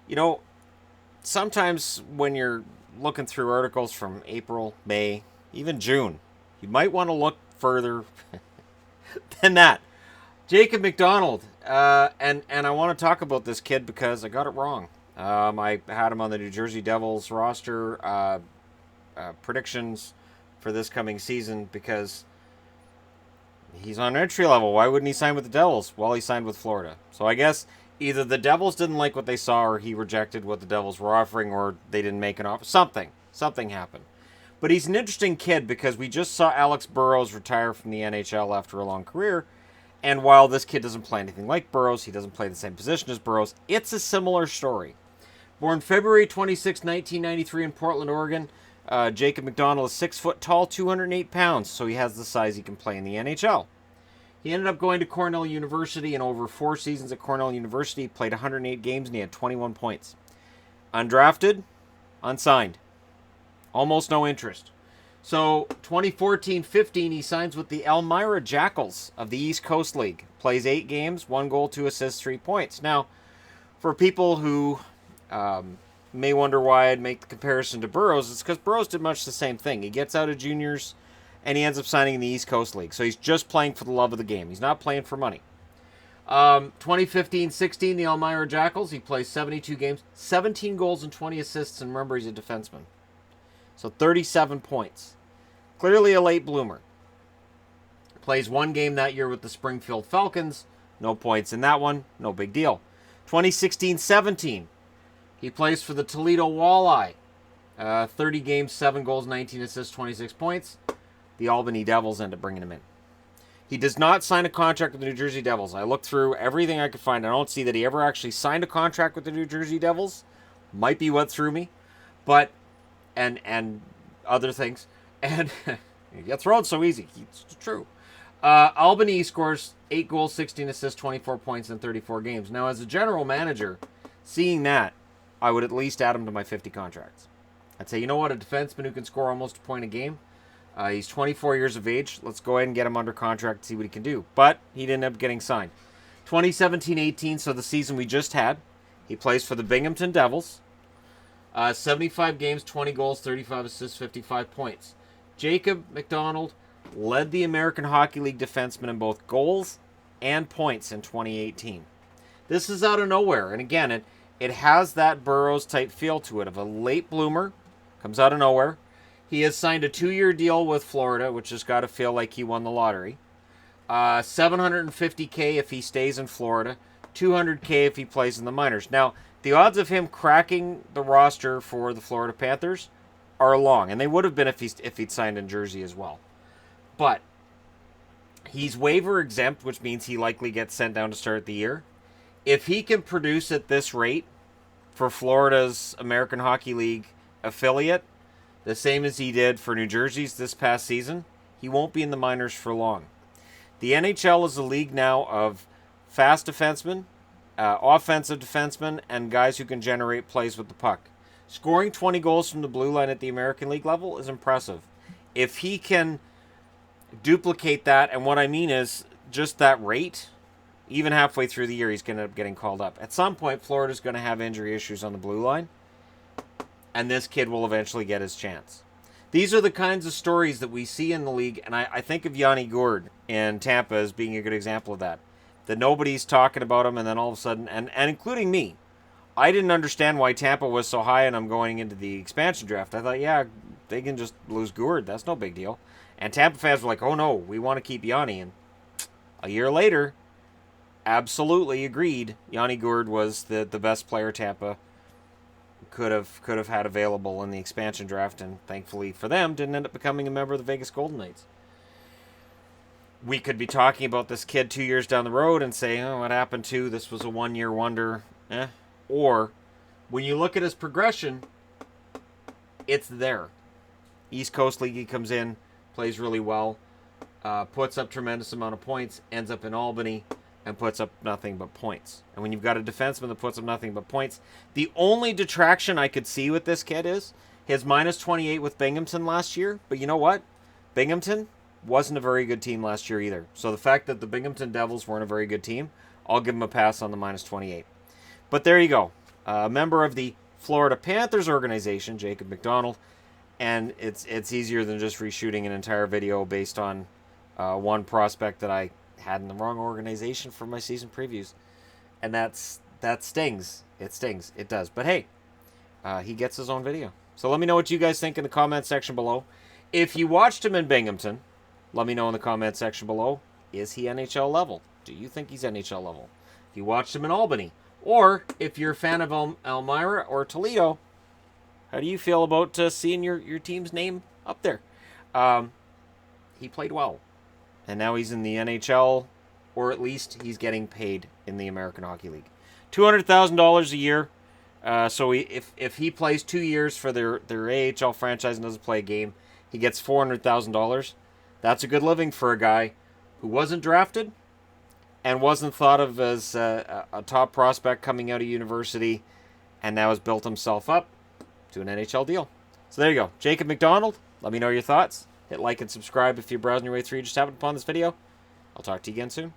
You know, sometimes when you're looking through articles from April, May, even June, you might want to look further than that. Jacob McDonald, and I want to talk about this kid because I got it wrong. I had him on the New Jersey Devils roster predictions for this coming season because he's on entry level. Why wouldn't he sign with the Devils? Well, he signed with Florida. So I guess either the Devils didn't like what they saw, or he rejected what the Devils were offering, or they didn't make an offer. Something happened. But he's an interesting kid because we just saw Alex Burrows retire from the NHL after a long career. And while this kid doesn't play anything like Burrows, he doesn't play the same position as Burrows, it's a similar story. Born February 26, 1993 in Portland, Oregon, Jacob McDonald is 6 foot tall, 208 pounds, so he has the size he can play in the NHL. He ended up going to Cornell University, and over 4 seasons at Cornell University, he played 108 games, and he had 21 points. Undrafted, unsigned. Almost no interest. So 2014-15, he signs with the Elmira Jackals of the East Coast League. Plays 8 games, 1 goal, 2 assists, 3 points. Now, for people who may wonder why I'd make the comparison to Burrows, it's because Burrows did much the same thing. He gets out of juniors, and he ends up signing in the East Coast League. So he's just playing for the love of the game. He's not playing for money. 2015-16, the Elmira Jackals, he plays 72 games, 17 goals and 20 assists, and remember, he's a defenseman. So 37 points. Clearly a late bloomer. Plays 1 game that year with the Springfield Falcons. No points in that one. No big deal. 2016-17, he plays for the Toledo Walleye. 30 games, 7 goals, 19 assists, 26 points. The Albany Devils end up bringing him in. He does not sign a contract with the New Jersey Devils. I looked through everything I could find. I don't see that he ever actually signed a contract with the New Jersey Devils. Might be what threw me. But, and other things. And he gets thrown so easy. It's true. Albany scores 8 goals, 16 assists, 24 points in 34 games. Now, as a general manager, seeing that, I would at least add him to my 50 contracts. I'd say, you know what, a defenseman who can score almost a point a game, he's 24 years of age. Let's go ahead and get him under contract and see what he can do. But he didn't end up getting signed. 2017-18, so the season we just had, he plays for the Binghamton Devils. 75 games, 20 goals, 35 assists, 55 points. Jacob McDonald led the American Hockey League defensemen in both goals and points in 2018. This is out of nowhere, and again, it has that Burrows-type feel to it of a late bloomer, comes out of nowhere. He has signed a 2-year deal with Florida, which has got to feel like he won the lottery. $750K if he stays in Florida, $200K if he plays in the minors. Now, the odds of him cracking the roster for the Florida Panthers are long, and they would have been if he'd signed in Jersey as well. But he's waiver exempt, which means he likely gets sent down to start the year. If he can produce at this rate for Florida's American Hockey League affiliate, the same as he did for New Jersey's this past season, he won't be in the minors for long. The NHL is a league now of fast defensemen, offensive defensemen, and guys who can generate plays with the puck. Scoring 20 goals from the blue line at the American League level is impressive. If he can duplicate that, and what I mean is just that rate, even halfway through the year, he's going to end up getting called up. At some point, Florida's going to have injury issues on the blue line, and this kid will eventually get his chance. These are the kinds of stories that we see in the league, and I think of Yanni Gourde in Tampa as being a good example of that. That nobody's talking about him, and then all of a sudden, and including me, I didn't understand why Tampa was so high on him going into the expansion draft. I thought, yeah, they can just lose Gourde. That's no big deal. And Tampa fans were like, oh no, we want to keep Yanni. And a year later, absolutely agreed, Yanni Gourde was the best player Tampa could have had available in the expansion draft, and thankfully for them, didn't end up becoming a member of the Vegas Golden Knights. We could be talking about this kid 2 years down the road and say, oh, what happened to, this was a one-year wonder. Or, when you look at his progression, it's there. East Coast League, he comes in, plays really well, puts up tremendous amount of points, ends up in Albany, and puts up nothing but points. And when you've got a defenseman that puts up nothing but points, the only detraction I could see with this kid is his minus 28 with Binghamton last year. But you know what? Binghamton wasn't a very good team last year either. So the fact that the Binghamton Devils weren't a very good team, I'll give him a pass on the minus 28. But there you go. a member of the Florida Panthers organization, Jacob McDonald, and it's easier than just reshooting an entire video based on one prospect that I had in the wrong organization for my season previews, and that stings. It stings. It does. But hey, he gets his own video. So let me know what you guys think in the comment section below. If you watched him in Binghamton, let me know in the comment section below. Is he NHL level? Do you think he's NHL level? If you watched him in Albany, or if you're a fan of Elmira or Toledo, how do you feel about seeing your team's name up there? He played well, and now he's in the NHL, or at least he's getting paid in the American Hockey League. $200,000 a year. So if he plays 2 years for their AHL franchise and doesn't play a game, he gets $400,000. That's a good living for a guy who wasn't drafted and wasn't thought of as a top prospect coming out of university, and now has built himself up to an NHL deal. So there you go. Jacob McDonald, let me know your thoughts. Hit like and subscribe if you're browsing your way through. You just happened upon this video. I'll talk to you again soon.